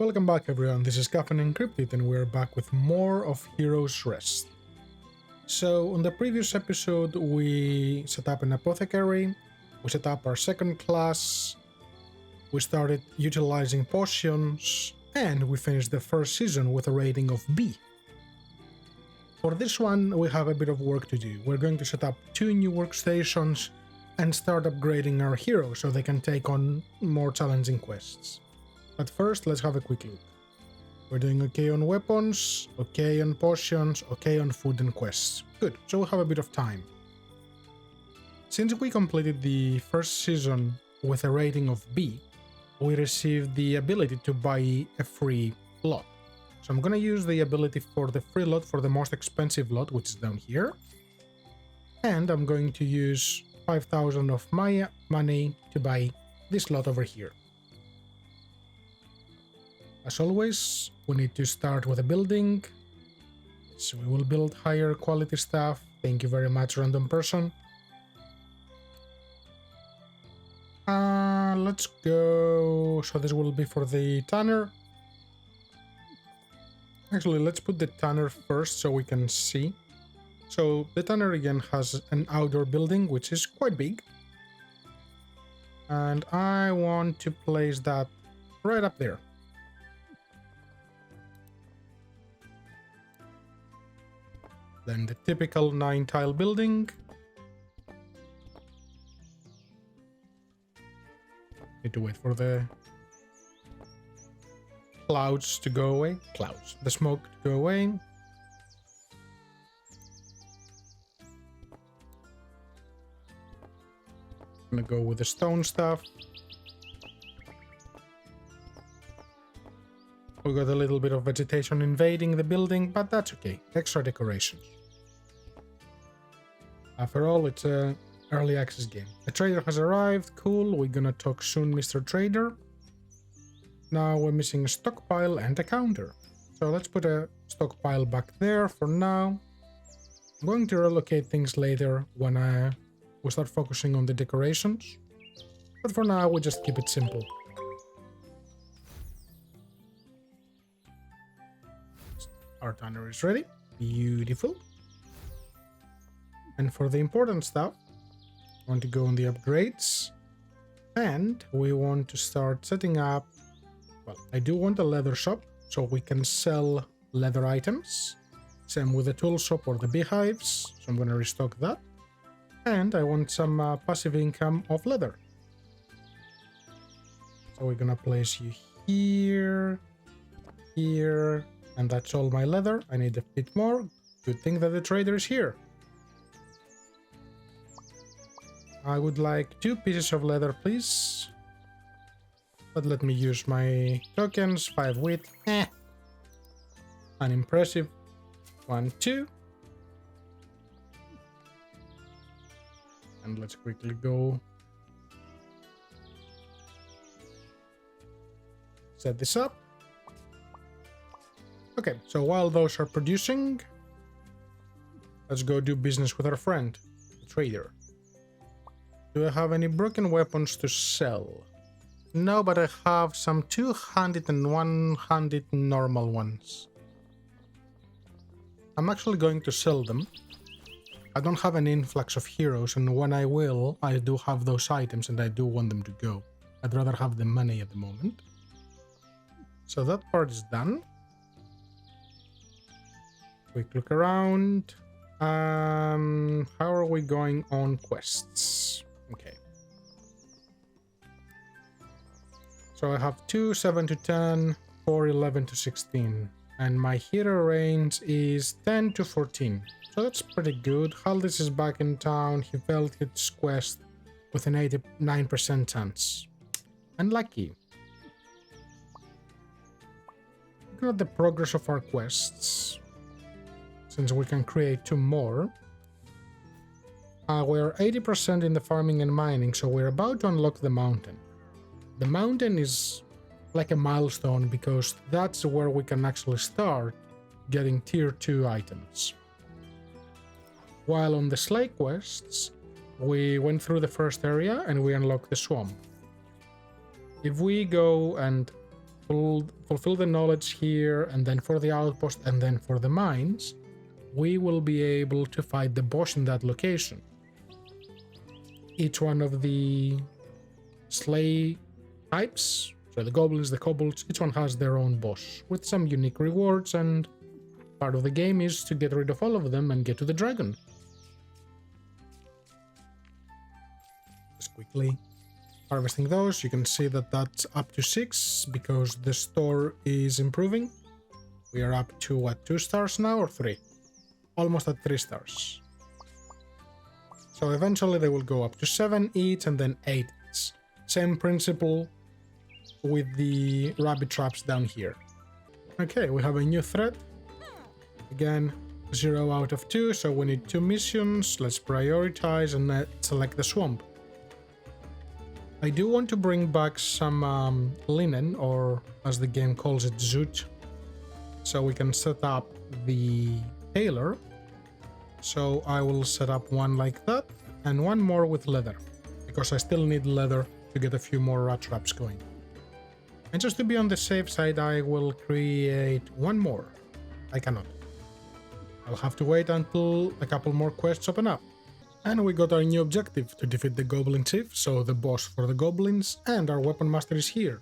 Welcome back everyone, this is Caffeine Encrypted and we're back with more of Heroes Rest. So on the previous episode we set up an apothecary, we set up our second class, we started utilizing potions, and we finished the first season with a rating of B. For this one we have a bit of work to do. We're going to set up 2 new workstations and start upgrading our heroes so they can take on more challenging quests. But first, let's have a quick look. We're doing okay on weapons, okay on potions, okay on food and quests. Good, so we have a bit of time. Since we completed the first season with a rating of B, we received the ability to buy a free lot. So I'm gonna use the ability for the free lot for the most expensive lot, which is down here. And I'm going to use 5,000 of my money to buy this lot over here. As always, we need to start with a building, so we will build higher quality stuff. Thank you very much, random person. Let's go. So this will be for the tanner. Actually, let's put the tanner first so we can see. So the tanner again has an outdoor building, which is quite big. And I want to place that right up there. Then the typical 9-tile building. Need to wait for the clouds to go away. The smoke to go away. I'm gonna go with the stone stuff. We got a little bit of vegetation invading the building, but that's okay. Extra decorations. After all, it's an early access game. A trader has arrived. Cool. We're gonna talk soon, Mr. Trader. Now we're missing a stockpile and a counter. So let's put a stockpile back there for now. I'm going to relocate things later when we start focusing on the decorations. But for now, we just keep it simple. Our tanner is ready. Beautiful. And for the important stuff, we want to go on the upgrades. And we want to start setting up... Well, I do want a leather shop, so we can sell leather items. Same with the tool shop or the beehives, so I'm going to restock that. And I want some passive income of leather. So we're going to place you here, here... And that's all my leather. I need a bit more. Good thing that the trader is here. I would like 2 pieces of leather, please. But let me use my tokens. 5 wheat. Unimpressive. 1, 2. And let's quickly go set this up. Okay, so while those are producing, let's go do business with our friend, the trader. Do I have any broken weapons to sell? No, but I have some 200 and 100 normal ones. I'm actually going to sell them. I don't have an influx of heroes, and when I will, I do have those items and I do want them to go. I'd rather have the money at the moment. So that part is done. Quick look around. How are we going on quests? Okay. So I have 2, 7 to 10, 4, 11 to 16. And my hero range is 10 to 14. So that's pretty good. Haldis is back in town. He failed his quest with an 89% chance. Unlucky. Look at the progress of our quests. Since we can create 2 more. We're 80% in the farming and mining, so we're about to unlock the mountain. The mountain is like a milestone because that's where we can actually start getting tier 2 items. While on the sleigh quests, we went through the first area and we unlocked the swamp. If we go and fulfill the knowledge here, and then for the outpost, and then for the mines, we will be able to fight the boss in that location. Each one of the slay types, so the goblins, the kobolds, each one has their own boss with some unique rewards, and part of the game is to get rid of all of them and get to the dragon. Just quickly harvesting those. You can see that that's up to 6 because the store is improving. We are up to what, 2 stars now or 3? Almost at 3 stars. So eventually they will go up to 7 each and then 8 each. Same principle with the rabbit traps down here. Okay, we have a new threat. Again, 0 out of 2, so we need 2 missions. Let's prioritize and let's select the swamp. I do want to bring back some linen, or as the game calls it, zoot, so we can set up the tailor. So I will set up one like that and one more with leather, because I still need leather to get a few more rat traps going. And just to be on the safe side, I will create one more. I cannot. I'll have to wait until a couple more quests open up. And we got our new objective to defeat the Goblin Chief, so the boss for the goblins, and our weapon master is here,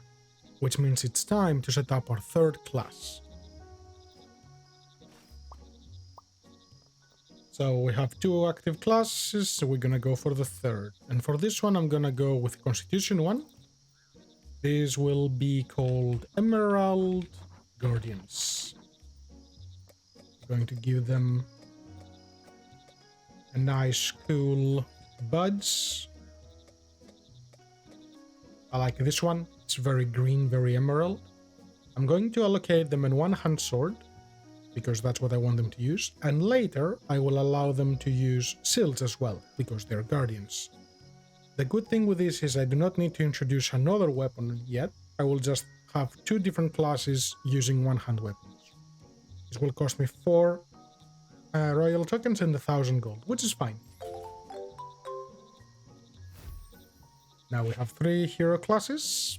which means it's time to set up our 3rd class. So we have 2 active classes, so we're gonna go for the 3rd. And for this one, I'm gonna go with Constitution 1. This will be called Emerald Guardians. I'm going to give them a nice cool buds. I like this one. It's very green, very emerald. I'm going to allocate them in one hand sword, because that's what I want them to use, and later I will allow them to use shields as well, because they're guardians. The good thing with this is I do not need to introduce another weapon yet. I will just have 2 different classes using one-hand weapons. This will cost me 4 royal tokens and 1,000 gold, which is fine. Now we have 3 hero classes,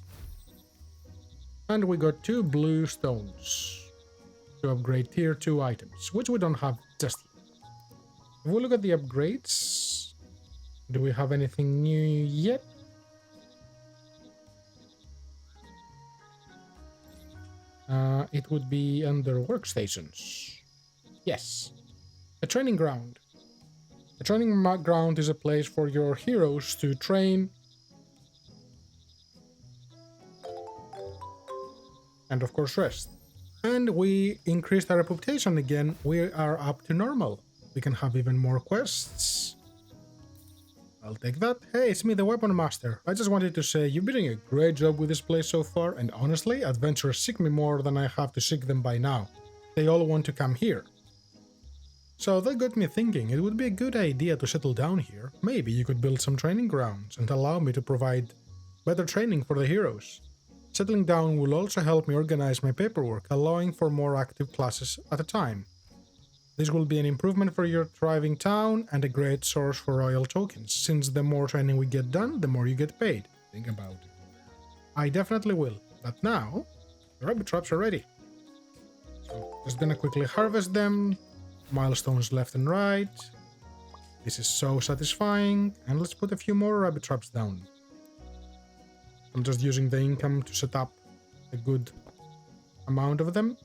and we got 2 blue stones to upgrade tier 2 items, which we don't have just yet. If we look at the upgrades, do we have anything new yet? It would be under workstations. Yes. A training ground. A training ground is a place for your heroes to train and of course rest. And we increased our reputation again. We are up to normal. We can have even more quests. I'll take that. Hey, it's me, the Weapon Master. I just wanted to say you've been doing a great job with this place so far, and honestly, adventurers seek me more than I have to seek them by now. They all want to come here. So that got me thinking, it would be a good idea to settle down here. Maybe you could build some training grounds and allow me to provide better training for the heroes. Settling down will also help me organize my paperwork, allowing for more active classes at a time. This will be an improvement for your thriving town and a great source for royal tokens, since the more training we get done, the more you get paid. Think about it. I definitely will, but now the rabbit traps are ready. So just gonna quickly harvest them, milestones left and right. This is so satisfying, and let's put a few more rabbit traps down. I'm just using the income to set up a good amount of them.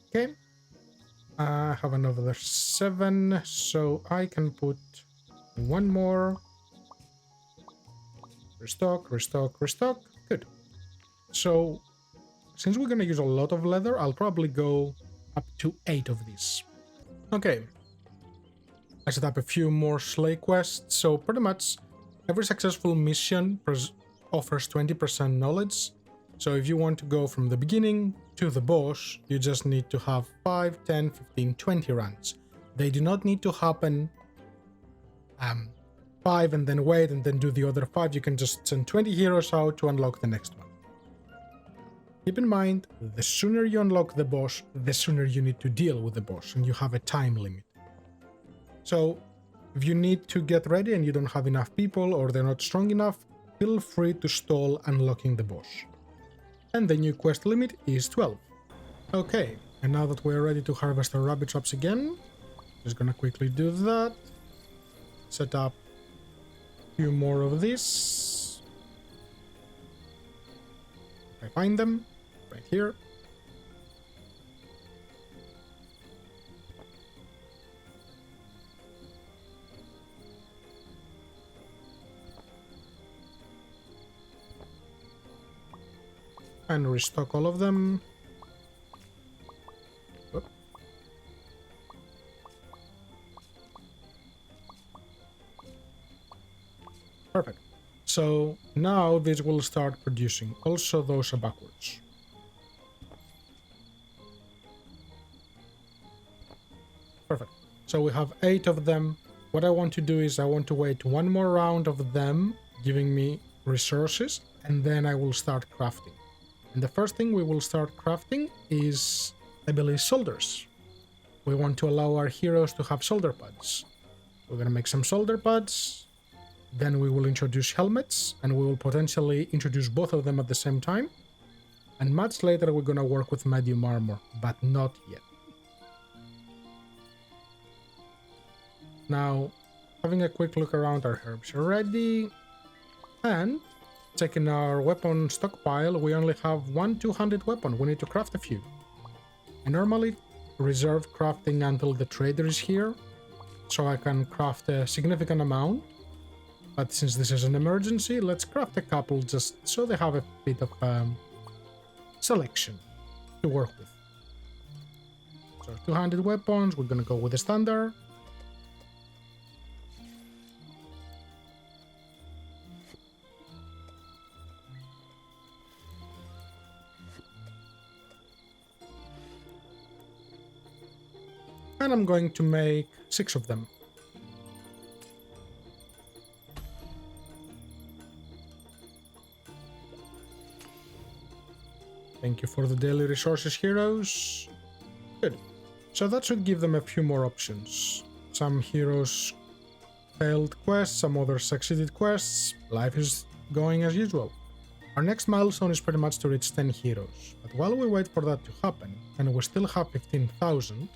Okay. I have another 7, so I can put 1 more. Restock, restock, restock. Good. So, since we're gonna use a lot of leather, I'll probably go up to 8 of these. Okay. I set up a few more slay quests, so pretty much every successful mission offers 20% knowledge. So if you want to go from the beginning to the boss, you just need to have 5, 10, 15, 20 runs. They do not need to happen 5 and then wait and then do the other 5. You can just send 20 heroes out to unlock the next one. Keep in mind, the sooner you unlock the boss, the sooner you need to deal with the boss, and you have a time limit. So if you need to get ready and you don't have enough people or they're not strong enough, feel free to stall unlocking the boss. And the new quest limit is 12. Okay, and now that we're ready to harvest our rabbit traps again, just gonna quickly do that. Set up a few more of this. I find them right here. And restock all of them. Whoop. Perfect. So now this will start producing. Also those are backwards. Perfect. So we have 8 of them. What I want to do is I want to wait one more round of them giving me resources, and then I will start crafting. And the first thing we will start crafting is, I believe, soldiers. We want to allow our heroes to have soldier pads. We're gonna make some soldier pads. Then we will introduce helmets, and we will potentially introduce both of them at the same time. And much later we're gonna work with medium armor, but not yet. Now, having a quick look around, our herbs are ready. And checking our weapon stockpile, we only have one 200 weapon. We need to craft a few. I normally reserve crafting until the trader is here, so I can craft a significant amount. But since this is an emergency, let's craft a couple just so they have a bit of selection to work with. So 200 weapons, we're gonna go with the standard. And I'm going to make 6 of them. Thank you for the daily resources, heroes. Good. So that should give them a few more options. Some heroes failed quests, some others succeeded quests. Life is going as usual. Our next milestone is pretty much to reach 10 heroes. But while we wait for that to happen, and we still have 15,000,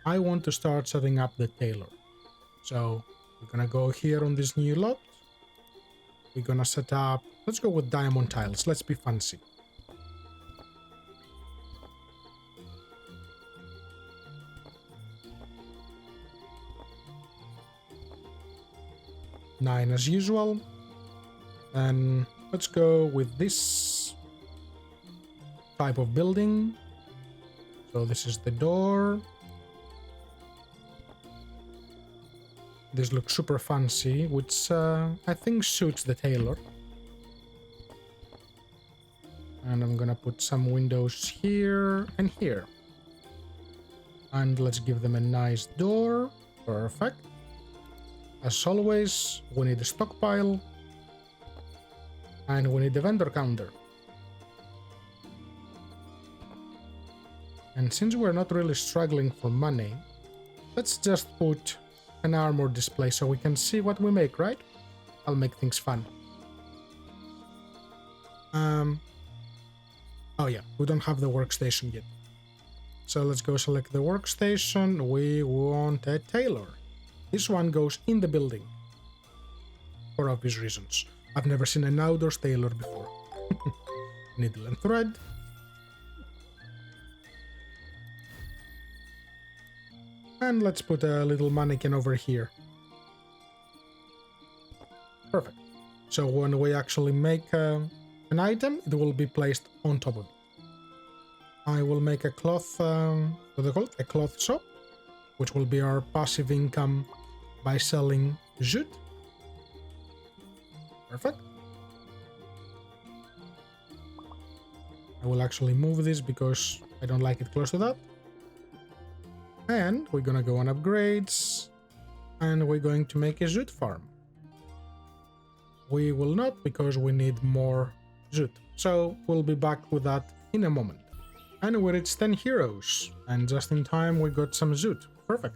I want to start setting up the tailor. So we're gonna go here on this new lot. We're gonna set up, let's go with diamond tiles, let's be fancy. Nine as usual. And let's go with this type of building. So this is the door. This looks super fancy, which I think suits the tailor. And I'm gonna put some windows here and here. And let's give them a nice door. Perfect. As always, we need a stockpile. And we need a vendor counter. And since we're not really struggling for money, let's just put an armor display so we can see what we make, right? I'll make things fun. Oh yeah, we don't have the workstation yet. So let's go select the workstation. We want a tailor. This one goes in the building. For obvious reasons. I've never seen an outdoors tailor before. Needle and thread. And let's put a little mannequin over here. Perfect. So when we actually make an item, it will be placed on top of it. I will make a cloth, what do they call it? A cloth shop, which will be our passive income by selling jute. Perfect. I will actually move this because I don't like it close to that. And we're gonna go on upgrades, and we're going to make a jute farm. We will not because we need more jute, so we'll be back with that in a moment. And we reached 10 heroes, and just in time we got some jute. Perfect.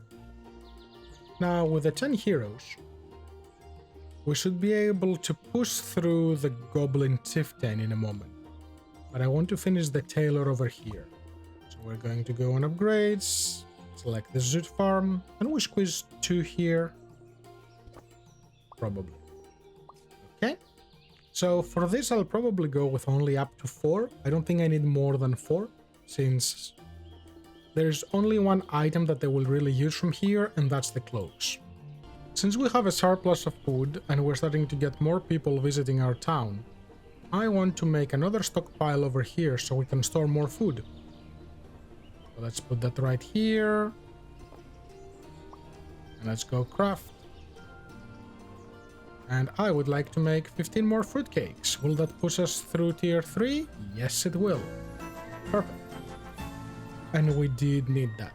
Now with the 10 heroes, we should be able to push through the goblin chieftain in a moment. but I want to finish the tailor over here. So we're going to go on upgrades, select the zoot farm, and we squeeze 2 here. Probably. Okay. So for this, I'll probably go with only up to 4. I don't think I need more than 4, since there's only one item that they will really use from here, and that's the clothes. Since we have a surplus of food and we're starting to get more people visiting our town, I want to make another stockpile over here so we can store more food. So let's put that right here. And let's go craft. And I would like to make 15 more fruitcakes. Will that push us through tier 3? Yes, it will. Perfect. And we did need that.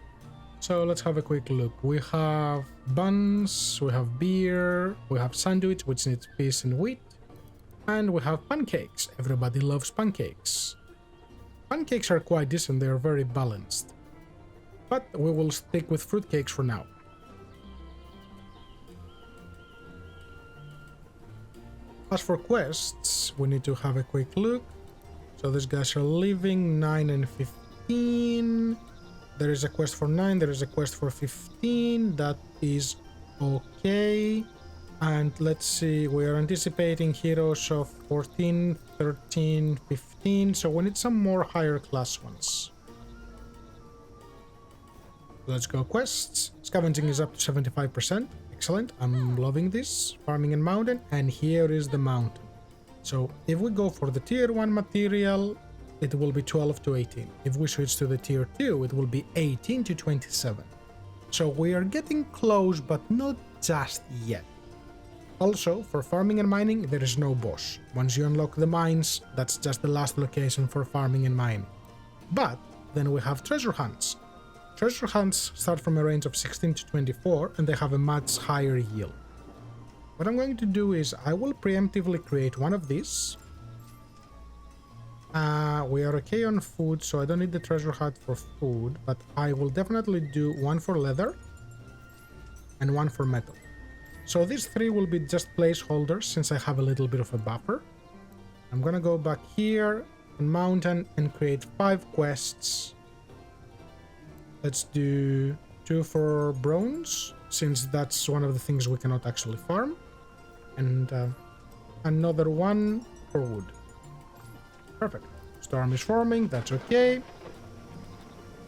So let's have a quick look. We have buns, we have beer, we have sandwich, which needs peas and wheat, and we have pancakes. Everybody loves pancakes. Pancakes are quite decent, they are very balanced. But we will stick with fruitcakes for now. As for quests, we need to have a quick look. So these guys are leaving 9 and 15. There is a quest for 9, there is a quest for 15, that is okay. And let's see, we are anticipating heroes of 14, 13, 15, so we need some more higher class ones. Let's go quests. Scavenging is up to 75%, excellent, I'm loving this. Farming and mountain, and here is the mountain. So if we go for the tier 1 material, it will be 12 to 18. If we switch to the tier 2, it will be 18 to 27. So we are getting close, but not just yet. Also, for farming and mining, there is no boss. Once you unlock the mines, that's just the last location for farming and mining. But then we have treasure hunts. Treasure hunts start from a range of 16 to 24, and they have a much higher yield. What I'm going to do is I will preemptively create one of these. We are okay on food, so I don't need the treasure hunt for food, but I will definitely do one for leather and one for metal. So these 3 will be just placeholders since I have a little bit of a buffer. I'm gonna go back here on mountain and create 5 quests. Let's do 2 for bronze, since that's one of the things we cannot actually farm, and another one for wood. Perfect. Storm is forming, that's okay.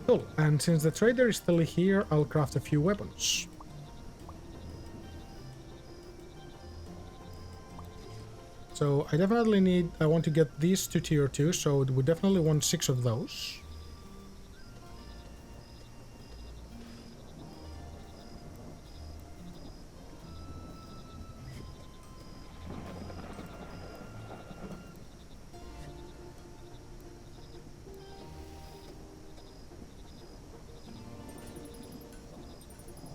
Cool, and since the trader is still here, I'll craft a few weapons. So I want to get these to tier 2, so we definitely want 6 of those.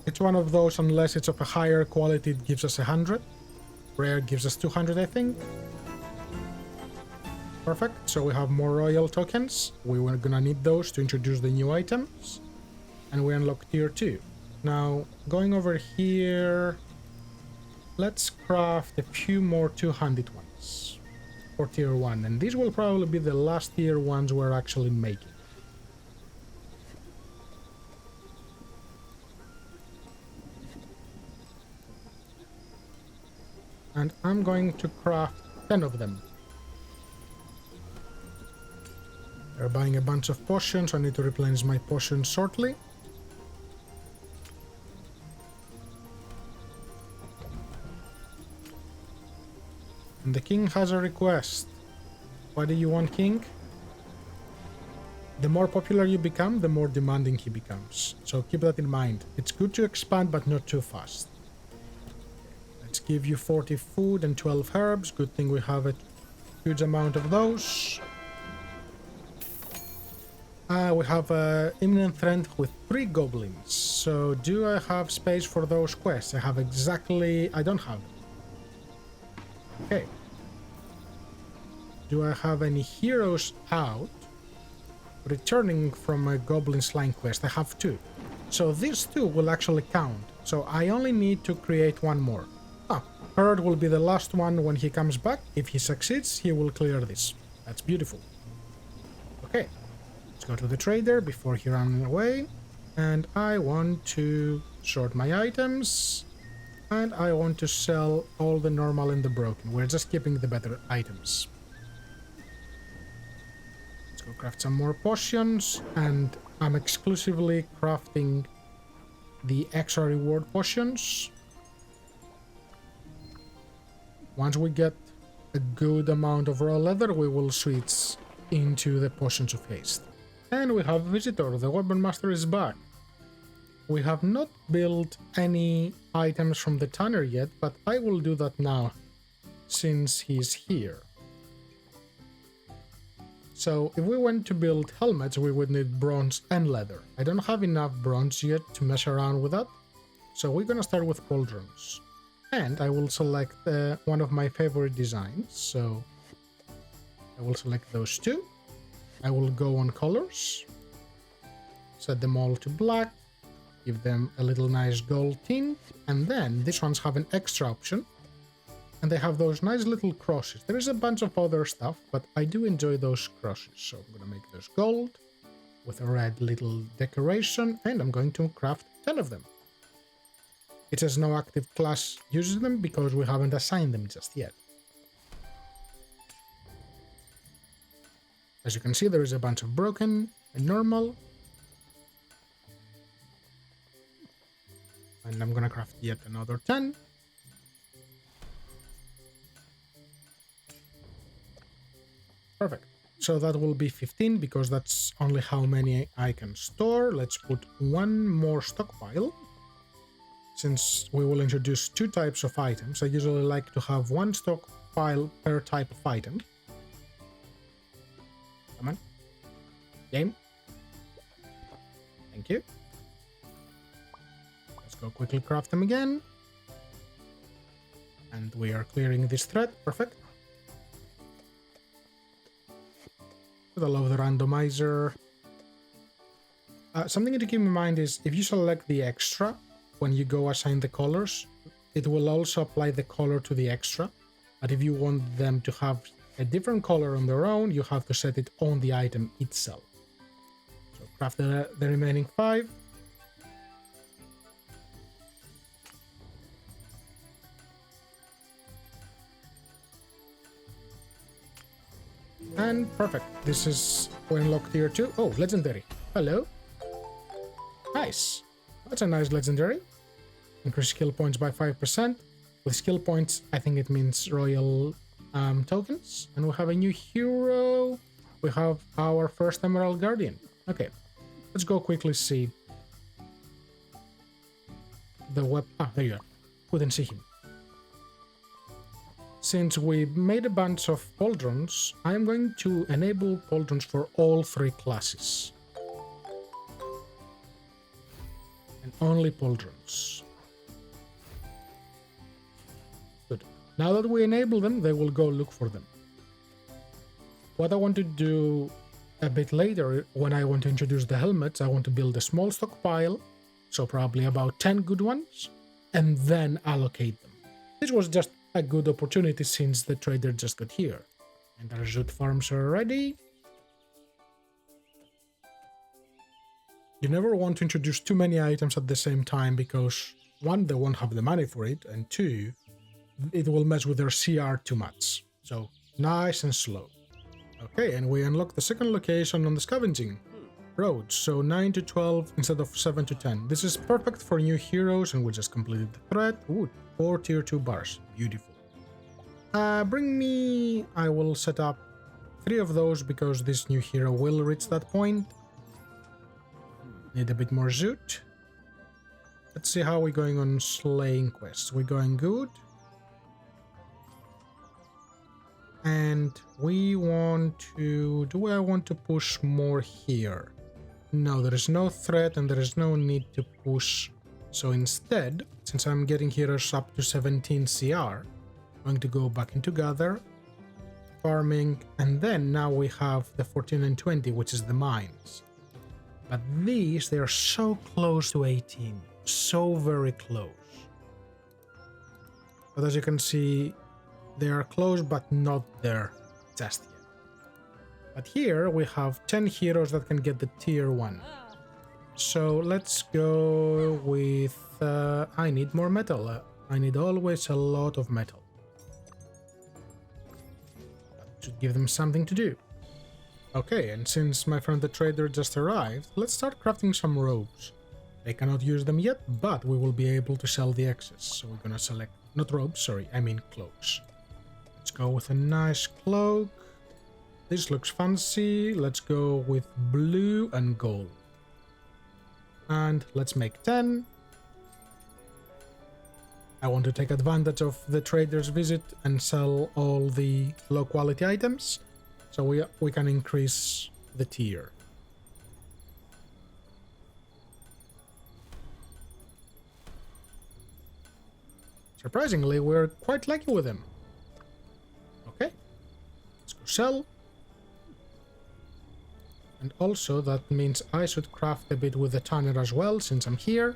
It's one of those, unless it's of a higher quality, it gives us 100. Rare gives us 200, I think. Perfect, so we have more royal tokens. We were gonna need those to introduce the new items. And we unlock tier 2. Now, going over here, let's craft a few more two-handed ones for tier 1. And these will probably be the last tier 1s we're actually making. And I'm going to craft 10 of them. We're buying a bunch of potions, I need to replenish my potions shortly. And the king has a request. What do you want, king? The more popular you become, the more demanding he becomes. So keep that in mind. It's good to expand, but not too fast. Let's give you 40 food and 12 herbs. Good thing we have a huge amount of those. We have an imminent threat with 3 goblins. So do I have space for those quests? I don't have it. Okay. Do I have any heroes out returning from a goblin slaying quest? I have 2. So these 2 will actually count. So I only need to create 1 more. Herd will be the last one when he comes back. If he succeeds, he will clear this. That's beautiful. Okay, let's go to the trader before he runs away. And I want to sort my items. And I want to sell all the normal and the broken. We're just keeping the better items. Let's go craft some more potions. And I'm exclusively crafting the extra reward potions. Once we get a good amount of raw leather, we will switch into the potions of haste. And we have a visitor. The weapon master is back. We have not built any items from the tanner yet, but I will do that now, since he's here. So if we went to build helmets, we would need bronze and leather. I don't have enough bronze yet to mess around with that, so we're gonna start with pauldrons. And I will select one of my favorite designs, so I will select those two. I will go on colors, set them all to black, give them a little nice gold tint, and then these ones have an extra option, and they have those nice little crosses. There is a bunch of other stuff, but I do enjoy those crosses, so I'm gonna make those gold with a red little decoration, and I'm going to craft 10 of them. It says no active class uses them because we haven't assigned them just yet. As you can see, there is a bunch of broken and normal. And I'm gonna craft yet another 10. Perfect. So that will be 15 because that's only how many I can store. Let's put one more stockpile. Since we will introduce two types of items, I usually like to have one stockpile per type of item. Come on. Game. Thank you. Let's go quickly craft them again. And we are clearing this thread. Perfect. I love the randomizer. Something to keep in mind is if you select the extra, when you go assign the colors, it will also apply the color to the extra. But if you want them to have a different color on their own, you have to set it on the item itself. So craft the remaining 5. And perfect. This is when unlock tier 2. Oh, legendary. Hello. Nice. That's a nice legendary. Increase skill points by 5%. With skill points, I think it means royal tokens. And we have a new hero. We have our first Emerald Guardian. Okay. Let's go quickly see the web. Ah, there you are. Couldn't see him. Since we made a bunch of pauldrons, I'm going to enable pauldrons for all 3 classes. And only pauldrons. Good. Now that we enable them, they will go look for them. What I want to do a bit later, when I want to introduce the helmets, I want to build a small stockpile, so probably about 10 good ones, and then allocate them. This was just a good opportunity since the trader just got here. And our zoot farms are ready. You never want to introduce too many items at the same time because 1, they won't have the money for it, and 2, it will mess with their CR too much. So nice and slow. Okay, and we unlock the second location on the scavenging roads, so 9 to 12 instead of 7 to 10. This is perfect for new heroes, and we just completed the thread. Ooh, 4 tier 2 bars. Beautiful. Bring me... I will set up 3 of those because this new hero will reach that point. Need a bit more zoot. Let's see how we're going on slaying quests. We're going good. And we want to... Do I want to push more here? No, there is no threat and there is no need to push. So instead, since I'm getting heroes up to 17 CR, I'm going to go back into gather, farming, and then now we have the 14 and 20, which is the mines. But these, they are so close to 18. So very close. But as you can see, they are close but not there just yet. But here we have 10 heroes that can get the tier 1. So let's go with... I need more metal. I need always a lot of metal. That should give them something to do. Okay, and since my friend the trader just arrived, let's start crafting some robes. They cannot use them yet, but we will be able to sell the excess. So we're gonna select... not robes, sorry, I mean cloaks. Let's go with a nice cloak. This looks fancy. Let's go with blue and gold. And let's make 10. I want to take advantage of the trader's visit and sell all the low quality items, so we can increase the tier. Surprisingly, we're quite lucky with him. Okay, let's go sell. And also that means I should craft a bit with the tanner as well, since I'm here.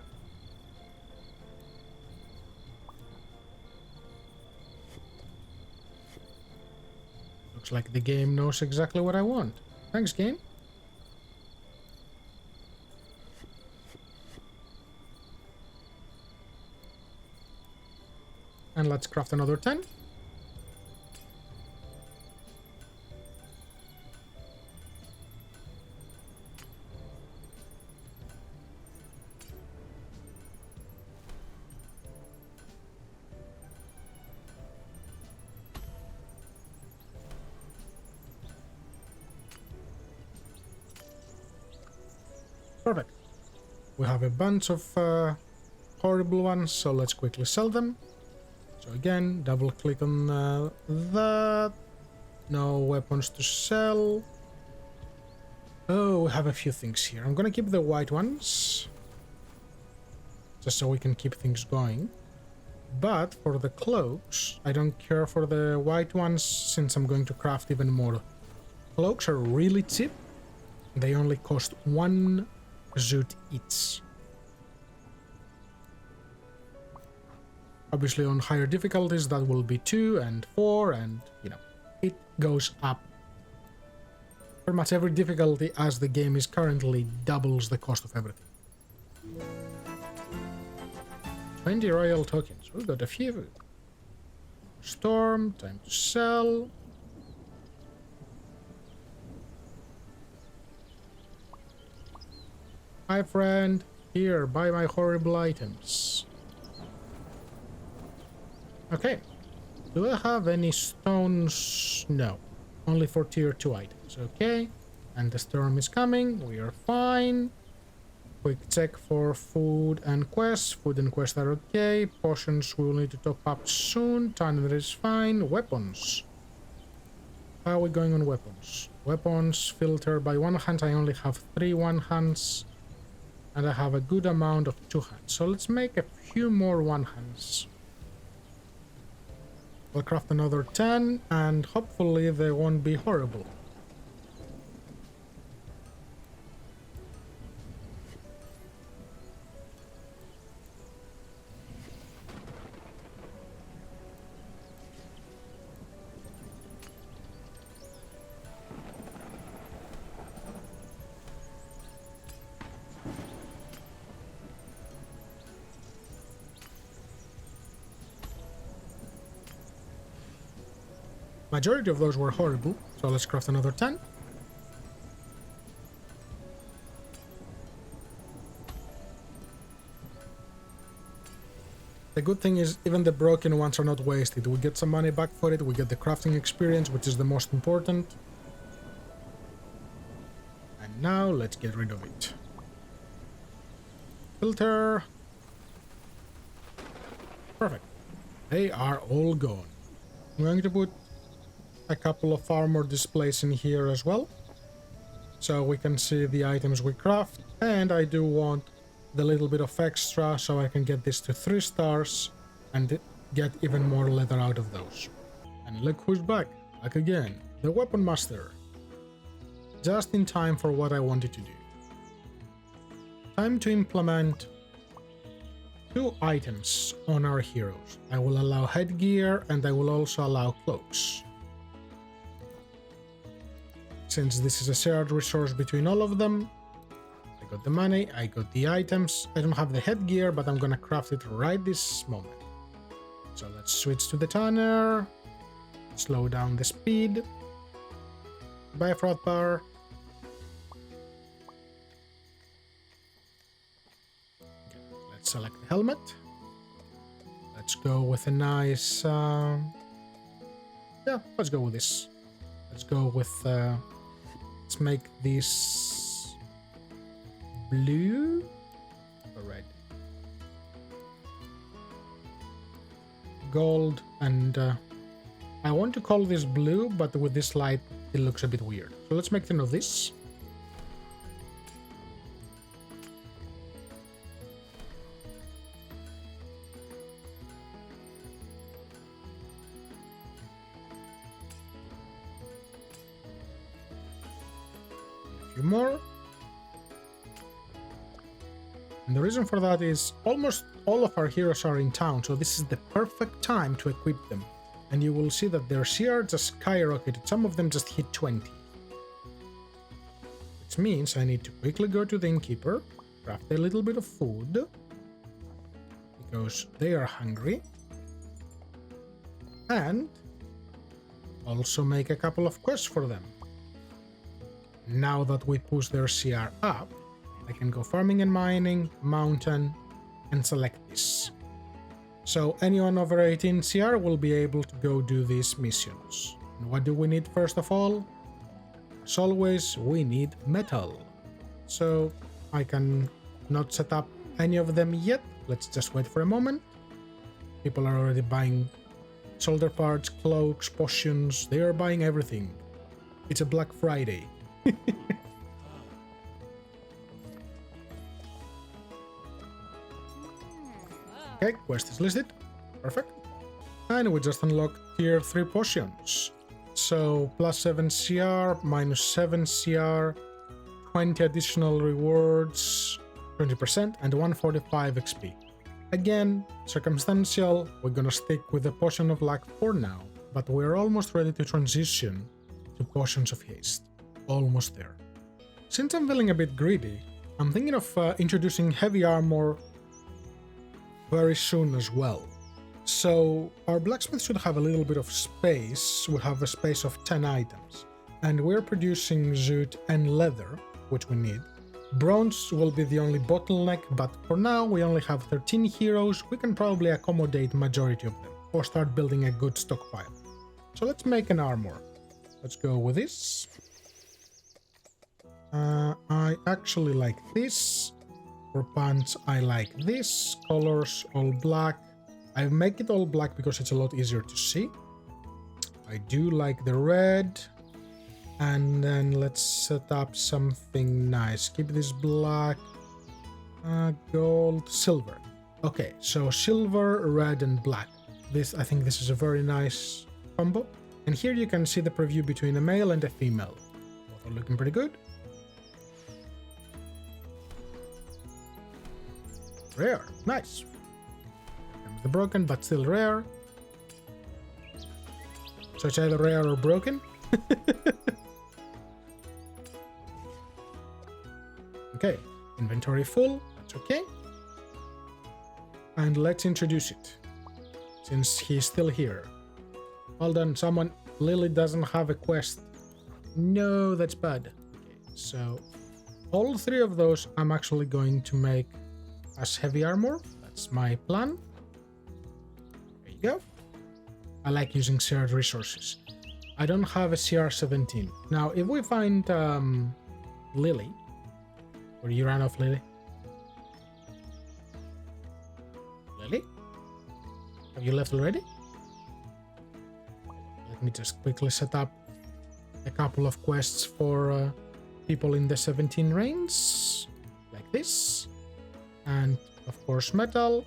Looks like the game knows exactly what I want. Thanks, game. And let's craft another 10. Perfect. We have a bunch of horrible ones, so let's quickly sell them. So again, double click on that. No weapons to sell. Oh, we have a few things here. I'm gonna keep the white ones, just so we can keep things going. But for the cloaks, I don't care for the white ones, since I'm going to craft even more. Cloaks are really cheap. They only cost 1 zoot each. Obviously on higher difficulties that will be 2 and 4, and you know, it goes up. Pretty much every difficulty as the game is currently doubles the cost of everything. 20 royal tokens, we got a few. Storm, time to sell. Hi friend, here, buy my horrible items. Okay, do I have any stones? No, only for tier 2 items. Okay, and the storm is coming, we are fine. Quick check for food and quests. Food and quests are okay. Potions we will need to top up soon. Tanner is fine. Weapons. How are we going on weapons? Weapons filter by one hand. I only have 3 one hands. And I have a good amount of 2 hands. So let's make a few more 1 hands. We'll craft another 10 and hopefully they won't be horrible. Majority of those were horrible, so let's craft another 10. The good thing is even the broken ones are not wasted. We get some money back for it, we get the crafting experience, which is the most important. And now let's get rid of it. Filter. Perfect. They are all gone. I'm going to put a couple of armor displays in here as well, so we can see the items we craft, and I do want the little bit of extra so I can get this to 3 stars and get even more leather out of those. And look who's back again, the Weapon Master. Just in time for what I wanted to do. Time to implement 2 items on our heroes. I will allow headgear and I will also allow cloaks. Since this is a shared resource between all of them, I got the money, I got the items. I don't have the headgear, but I'm gonna craft it right this moment. So let's switch to the tanner, slow down the speed, buy a froth bar. Let's select the helmet. Let's go with a nice, yeah, let's go with this. Let's go with, let's make this blue or red. Gold, and I want to call this blue, but with this light it looks a bit weird. So let's make 10 of this. A few more. And the reason for that is almost all of our heroes are in town, so this is the perfect time to equip them. And you will see that their CR just skyrocketed. Some of them just hit 20. Which means I need to quickly go to the innkeeper, craft a little bit of food, because they are hungry. And also make a couple of quests for them. Now that we push their CR up, I can go farming and mining, mountain, and select this. So anyone over 18 CR will be able to go do these missions. And what do we need first of all? As always, we need metal. So I can not set up any of them yet. Let's just wait for a moment. People are already buying shoulder parts, cloaks, potions. They are buying everything. It's a Black Friday. Okay, quest is listed. Perfect. And we just unlocked tier 3 potions. So plus 7 CR, minus 7 CR, 20 additional rewards, 20%, and 145 XP. Again, circumstantial, we're gonna stick with the potion of luck for now, but we're almost ready to transition to potions of haste. Almost there. Since I'm feeling a bit greedy, I'm thinking of introducing heavy armor very soon as well. So our blacksmith should have a little bit of space. We have a space of 10 items, and we're producing jute and leather, which we need. Bronze will be the only bottleneck, but for now we only have 13 heroes. We can probably accommodate majority of them, or start building a good stockpile. So let's make an armor. Let's go with this. I actually like this. For pants, I like this. Colors, all black. I make it all black because it's a lot easier to see. I do like the red. And then let's set up something nice. Keep this black. Gold, silver. Okay, so silver, red, and black. I think this is a very nice combo. And here you can see the preview between a male and a female. Both are looking pretty good. Rare, nice. Here comes the broken, but still rare. So it's either rare or broken. Okay, inventory full, that's okay. And let's introduce it, since he's still here. Hold on, Lily doesn't have a quest. No, that's bad. Okay, so all 3 of those I'm actually going to make as heavy armor. That's my plan. There you go. I like using shared resources. I don't have a CR17. Now, if we find Lily, or you ran off, Lily? Lily? Have you left already? Let me just quickly set up a couple of quests for people in the 17 range, like this. And of course metal.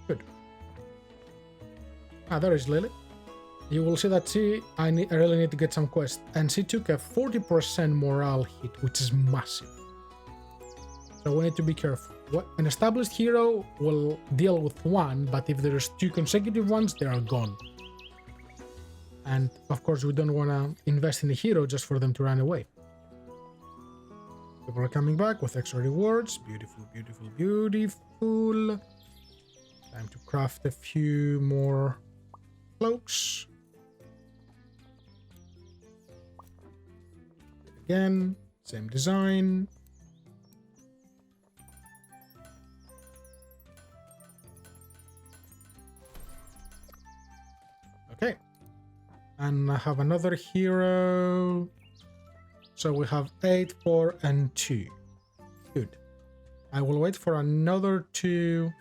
Good. There is Lily. You will see that I really need to get some quests, and she took a 40% morale hit, which is massive. So we need to be careful. An established hero will deal with one, but if there's two consecutive ones, they are gone. And of course, we don't want to invest in a hero just for them to run away. People are coming back with extra rewards. Beautiful, beautiful, beautiful. Time to craft a few more cloaks. Again, same design. Okay. And I have another hero. So we have 8, 4, and 2. Good. I will wait for another 2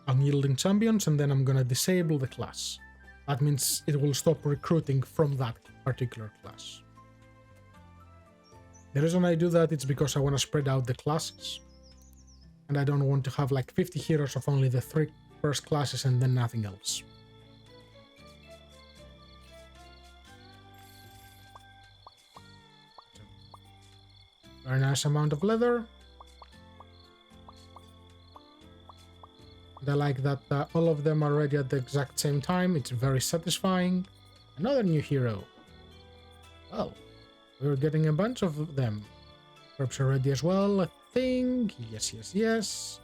unyielding champions, and then I'm gonna disable the class. That means it will stop recruiting from that particular class. The reason I do that is because I want to spread out the classes. And I don't want to have like 50 heroes of only the 3 first classes and then nothing else. Very nice amount of leather. And I like that all of them are ready at the exact same time. It's very satisfying. Another new hero. Well, we're getting a bunch of them. Perhaps are ready as well, I think. Yes, yes, yes.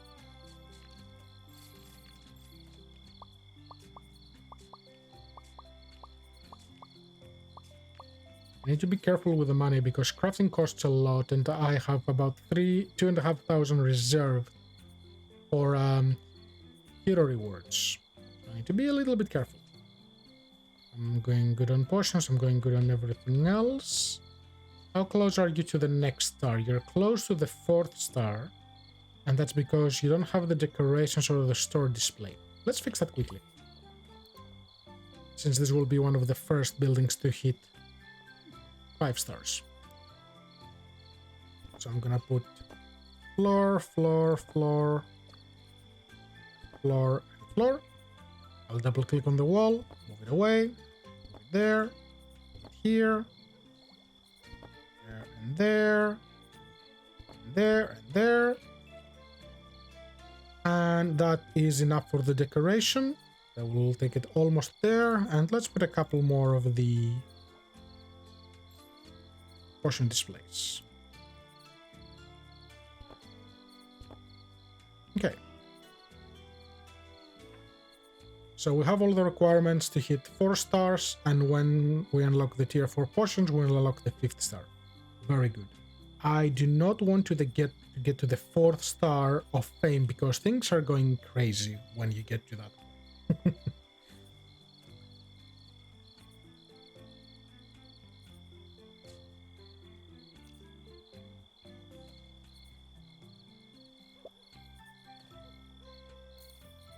I need to be careful with the money because crafting costs a lot, and I have about 2,500 reserved for hero rewards. I need to be a little bit careful. I'm going good on potions, I'm going good on everything else. How close are you to the next star? You're close to the 4th star, and that's because you don't have the decorations or the store display. Let's fix that quickly, since this will be one of the first buildings to hit 5 stars. So I'm gonna put floor, floor, floor, floor, and floor. I'll double click on the wall, move it away, move it there, move it here, there and there, and there and there. And that is enough for the decoration. I will take it almost there, and let's put a couple more of the potion displays. Okay. So we have all the requirements to hit 4 stars, and when we unlock the tier 4 potions, we will unlock the 5th star. Very good. I do not want to get to the 4th star of fame because things are going crazy when you get to that.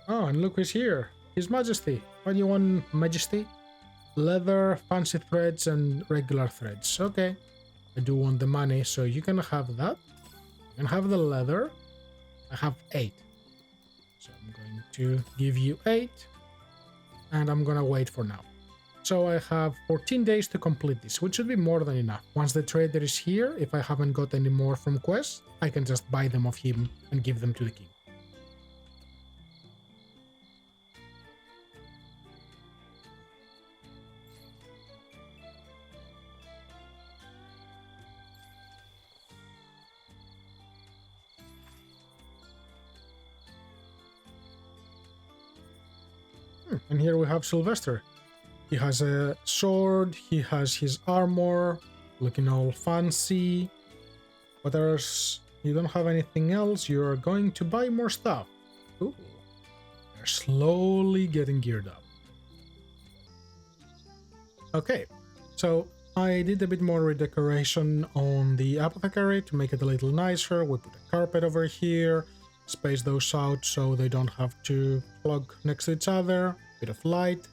Oh, and look who's here. His Majesty. What do you want, Majesty? Leather, fancy threads, and regular threads. Okay. I do want the money, so you can have that. You can have the leather. I have 8. So I'm going to give you 8. And I'm gonna wait for now. So I have 14 days to complete this, which should be more than enough. Once the trader is here, if I haven't got any more from quests, I can just buy them off him and give them to the king. And here we have Sylvester. He has a sword, he has his armor, looking all fancy. What else? You don't have anything else, you're going to buy more stuff. Ooh. They're slowly getting geared up. Okay, so I did a bit more redecoration on the apothecary to make it a little nicer. We put a carpet over here, space those out so they don't have to plug next to each other. Bit of light.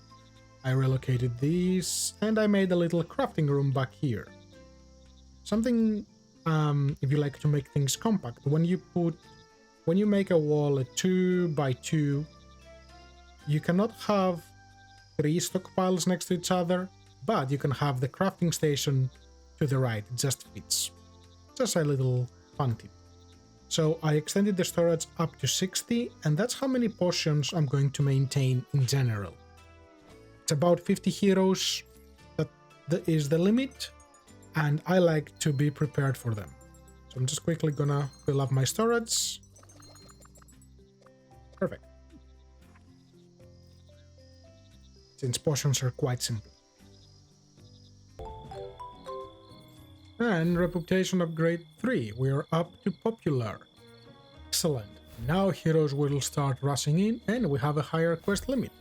I relocated these, and I made a little crafting room back here. Something, if you like to make things compact, when you make a wall a 2x2, you cannot have 3 stockpiles next to each other, but you can have the crafting station to the right. It just fits. Just a little fun tip. So I extended the storage up to 60, and that's how many potions I'm going to maintain in general. It's about 50 heroes, that is the limit, and I like to be prepared for them. So I'm just quickly gonna fill up my storage. Perfect. Since potions are quite simple. And reputation upgrade 3. We are up to popular. Excellent. Now heroes will start rushing in and we have a higher quest limit.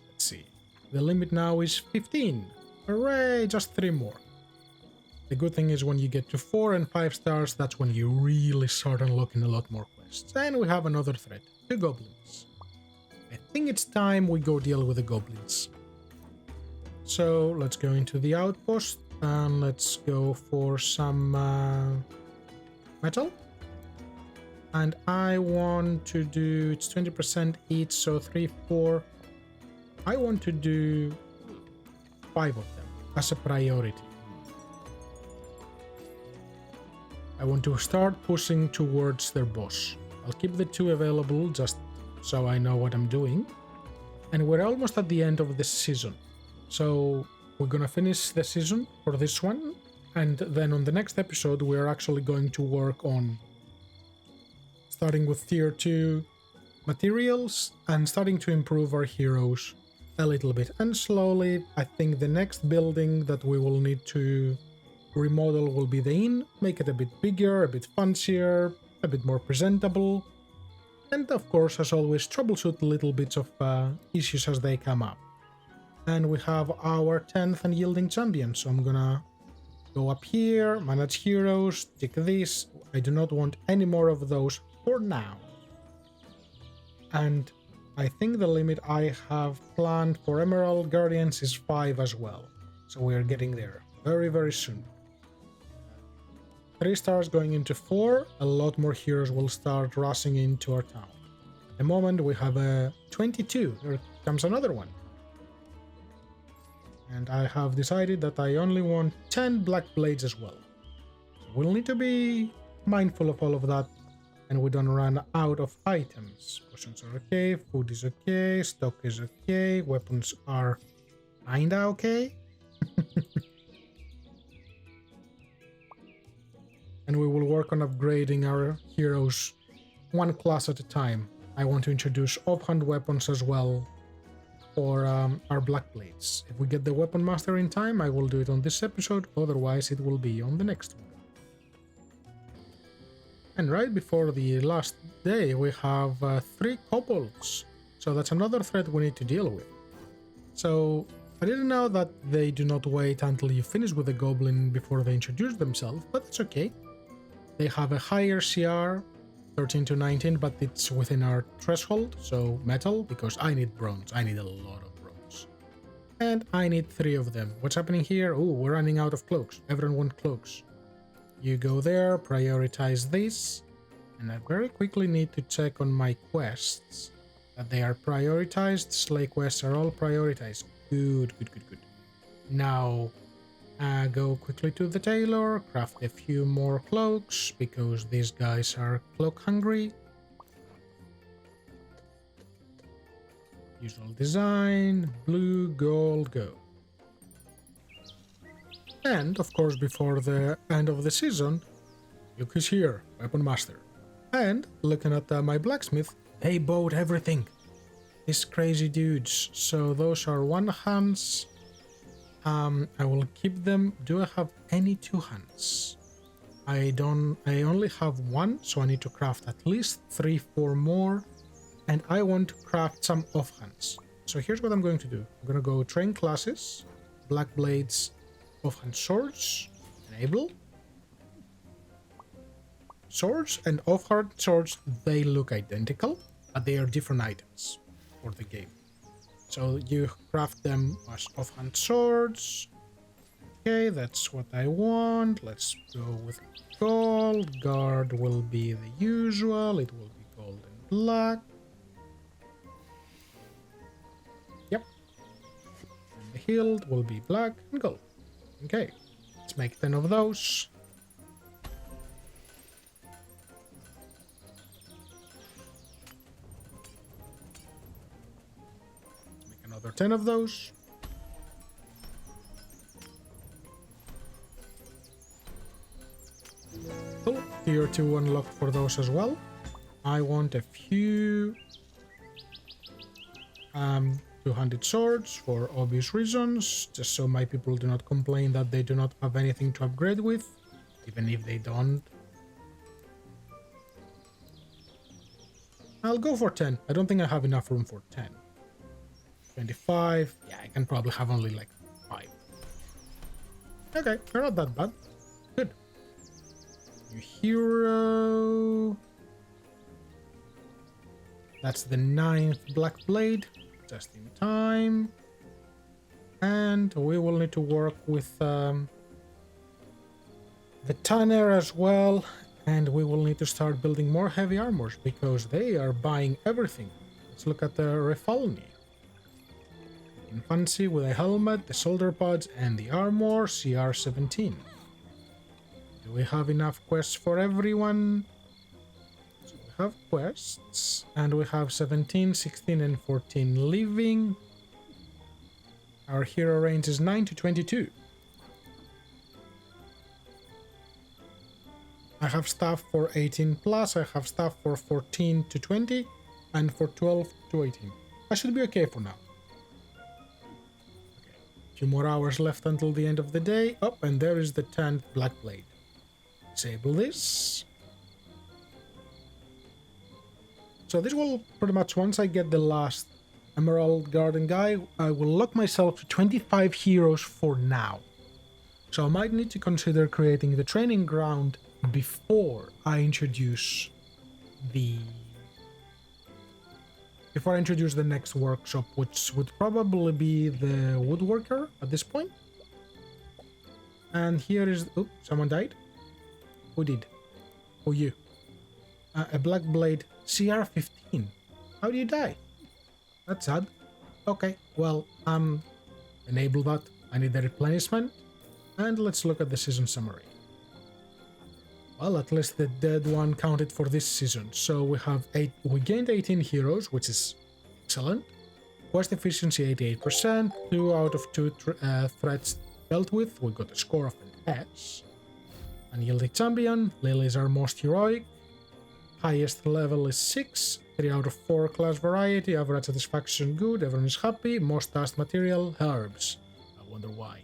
Let's see. The limit now is 15. Hooray, just 3 more. The good thing is when you get to 4 and 5 stars, that's when you really start unlocking a lot more quests. And we have another threat. 2 goblins. I think it's time we go deal with the goblins. So let's go into the outpost and let's go for some metal. And I want to do, it's 20% each, so 3, 4. I want to do 5 of them as a priority. I want to start pushing towards their boss. I'll keep the 2 available just so I know what I'm doing. And we're almost at the end of the season. So we're gonna finish the season for this one. And then on the next episode, we're actually going to work on starting with tier 2 materials and starting to improve our heroes a little bit. And slowly, I think the next building that we will need to remodel will be the inn, make it a bit bigger, a bit fancier, a bit more presentable, and of course, as always, troubleshoot little bits of issues as they come up. And we have our 10th unyielding champion, so I'm gonna go up here, manage heroes, tick this. I do not want any more of those for now. And I think the limit I have planned for Emerald Guardians is 5 as well, so we are getting there very, very soon. 3 stars going into 4, a lot more heroes will start rushing into our town. At the moment we have a 22, there comes another one. And I have decided that I only want 10 black blades as well. So we'll need to be mindful of all of that and we don't run out of items. Potions are okay, food is okay, stock is okay, weapons are kinda okay. And we will work on upgrading our heroes 1 class at a time. I want to introduce offhand weapons as well for our black blades. If we get the weapon master in time, I will do it on this episode, otherwise it will be on the next one. And right before the last day, we have 3 kobolds, so that's another threat we need to deal with. So I didn't know that they do not wait until you finish with the goblin before they introduce themselves, but it's okay. They have a higher CR, 13 to 19, but it's within our threshold, so metal, because I need bronze. I need a lot of bronze. And I need 3 of them. What's happening here? Oh, we're running out of cloaks. Everyone wants cloaks. You go there, prioritize this, and I very quickly need to check on my quests that they are prioritized. Slay quests are all prioritized. Good. Now, go quickly to the tailor, craft a few more cloaks, because these guys are cloak hungry. Usual design, blue, gold, go. And, of course, before the end of the season, look who's here, Weapon Master. And, looking at my blacksmith, they bought everything. These crazy dudes. So those are 1 hands. I will keep them. Do I have any 2 hands? I only have 1, so I need to craft at least 3, 4 more. And I want to craft some offhands. So here's what I'm going to do. I'm going to go train classes, black blades, offhand swords, enable. Swords and offhand swords, they look identical, but they are different items for the game. So you craft them as offhand swords. Okay, that's what I want. Let's go with gold. Guard will be the usual. It will be gold and black. Yep. And the hilt will be black and gold. Okay, let's make 10 of those. 10 of those. Cool. Tier 2 unlocked for those as well. I want a few 200 swords for obvious reasons, just so my people do not complain that they do not have anything to upgrade with, even if they don't. I'll go for 10. I don't think I have enough room for 10. 25. Yeah, I can probably have only like 5. Okay, they're not that bad. Good. New hero. That's the 9th Black Blade. Just in time. And we will need to work with the Tanner as well. And we will need to start building more heavy armors because they are buying everything. Let's look at the Refalni. In fancy with a helmet, the shoulder pads, and the armor, CR 17. Do we have enough quests for everyone? So we have quests, and we have 17, 16, and 14 living. Our hero range is 9 to 22. I have stuff for 18 plus, I have stuff for 14 to 20, and for 12 to 18. I should be okay for now. Okay. A few more hours left until the end of the day. Oh, and there is the 10th Black Blade. Disable this. So this will pretty much, once I get the last Emerald Garden guy, I will lock myself to 25 heroes for now. So I might need to consider creating the training ground before I introduce the next workshop, which would probably be the woodworker at this point. And here is, oh, someone died. Who did? Oh, you. A Black Blade CR 15. How do you die? That's sad. Okay, well, enable that. I need the replenishment. And let's look at the season summary. Well, at least the dead one counted for this season. So we have we gained 18 heroes, which is excellent. Quest efficiency 88%, 2 out of 2 threats dealt with. We got a score of an S. Unyielding champion, Lily is our most heroic. Highest level is 6, 3 out of 4 class variety, average satisfaction good, everyone is happy, most tasked material, herbs. I wonder why.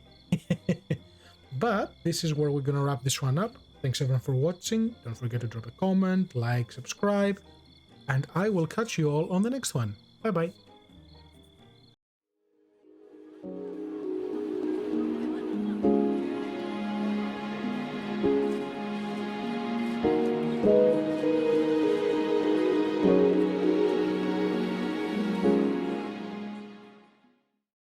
But this is where we're gonna wrap this one up. Thanks everyone for watching, don't forget to drop a comment, like, subscribe, and I will catch you all on the next one. Bye bye.